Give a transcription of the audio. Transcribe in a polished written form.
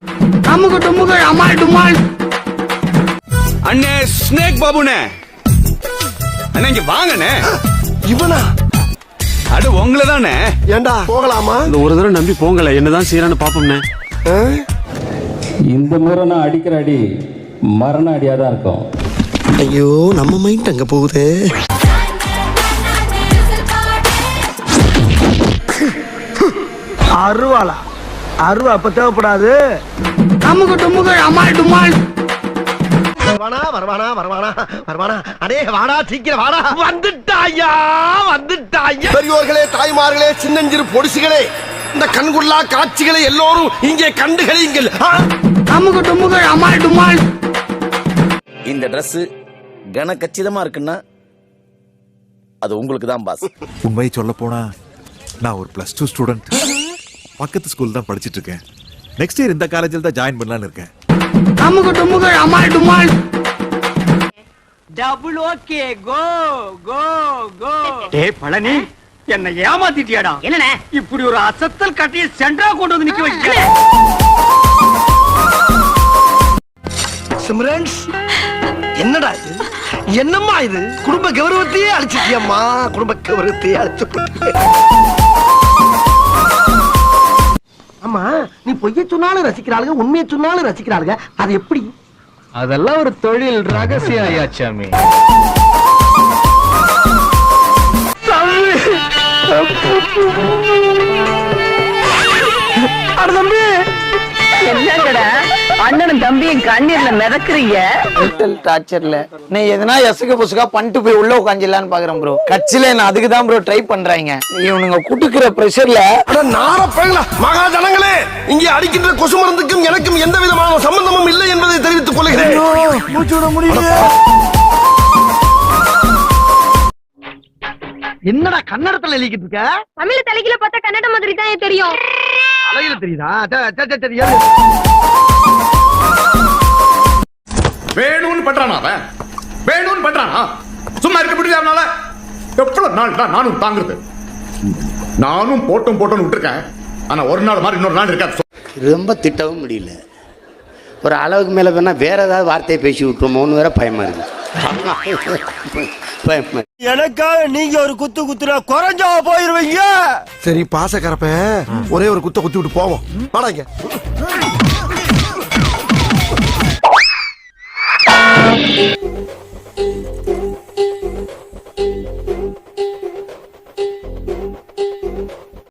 அமுகு டுமுகு அமால் டுமால். அண்ணே ஸ்னேக் பாபுனே, அண்ணே இங்க வாங்கண்ணே. இவனா? அடு உங்களை தானே. ஏண்டா போகலாமா? இந்த ஒரு தடவை நம்பி போங்கல, என்னதான் செய்யறான்னு பாப்போம்னே. இந்த முறை நான் அடிக்கிற அடி மரண அடியா தான் இருக்கும். ஐயோ நம்ம மைண்ட் அங்க போகுது. அருவாளா? அருவா அப்ப தேவைப்படாது. அமுகு டுமுகு அமால் டுமால். வருவானா வருவானா வருவானா வருவானா? அடே வாடா, சீக்கிரம் வாடா. வந்துட்டாயா வந்துட்டாயா. பெரியோர்களே, தாய்மார்களே, சின்னஞ்சிறு பொடிசுகளே, இந்த கண்குள்ளா காட்சிகளை எல்லோரும் இங்கே கண்டுகளியுங்கள். அமுகு டுமுகு அமால் டுமால். இந்த Dress கனகச்சிதமா இருக்குன்னா அது உங்களுக்கு தான் பாஸ். உண்மையை சொல்ல போனா நான் ஒரு +2 ஸ்டூடெண்ட். பக்கத்து ஸ்கூல் தான் படிச்சிட்டு இருக்கேன். நெக்ஸ்ட் இயர் இந்த காலேஜில் தான் ஜாயின் பண்ணலாம்னு இருக்கேன். அமுகு டுமுகு அமால் டுமால். டபுள் ஓகே கோ கோ கோ. டேய் பழனி, என்ன ஏமாத்திட்டியாடா. என்னண்ணே இப்படி ஒரு அசத்தல் கட்டிய சென்டரா கொண்டு வந்து நிக்க வைக்க. சிம்ரன்ஸ், என்னடா இது? என்னம்மா இது? குடும்ப கௌரவத்தையே அழிச்சிட்டியம்மா. குடும்ப கௌரவத்தையே அழிச்சு போட்டு. ஆமா, நீ பொய்ய சொன்னாலும் ரசிக்கிறாளுங்க, உண்மையை சொன்னாலும் ரசிக்கிறாளுங்க. அது எப்படி? அதெல்லாம் ஒரு தொழில் ரகசியம் ஐயாச்சாமி. என்னங்கடா அண்ணனும் தம்பியும் கண்ணீர்ல மிதக்குறீங்க. டார்ச்சர்ல நீ எதனா எசுக புசுகா பண்ணிட்டு போய் உள்ள உட்காந்துலான்னு பாக்குறேன் ப்ரோ. கட்சியில நான் அதுக்கு தான் ப்ரோ ட்ரை பண்றாங்க. இவனுங்க குட்டுக்கிற பிரஷர்ல மகாஜனங்களே, இங்கே அடிக்கின்ற கொசு மருந்துக்கும் எனக்கும் எந்த விதமான சம்பந்தமும் இல்லை என்பதை தெரிவித்துக் கொள்கிறேன். என்னடா கன்னடத்துல எழுதிக்கிட்டு இருக்க? தமிழ் தலைகில பார்த்தா கன்னட மாதிரி தான் தெரியும். அழகில தெரியுதா? தெரியாது. வேணும்னு பண்றானா அவன்? வேணும்னு பண்றானா? சும்மா இருக்க முடியல அவனால? எவ்வளவு நாள் தான் நானும் தாங்குறது? நானும் போட்டும் விட்டுருக்கேன். ஆனா ஒரு நாள் மாதிரி இன்னொரு நாள் இருக்காது. ரொம்ப திட்டவும் முடியல. ஒரு அளவுக்கு மேல வேணா வேற ஏதாவது வார்த்தையை பேசி விட்டுருமோன்னு வேற பயமா இருக்கு. எனக்காக நீங்க ஒரு குத்து குத்துனா குறைஞ்சா போயிருவீங்க. சரி, பாசக்கரப்ப ஒரே ஒரு குத்த குத்தி விட்டு போவோம். வாடாங்க.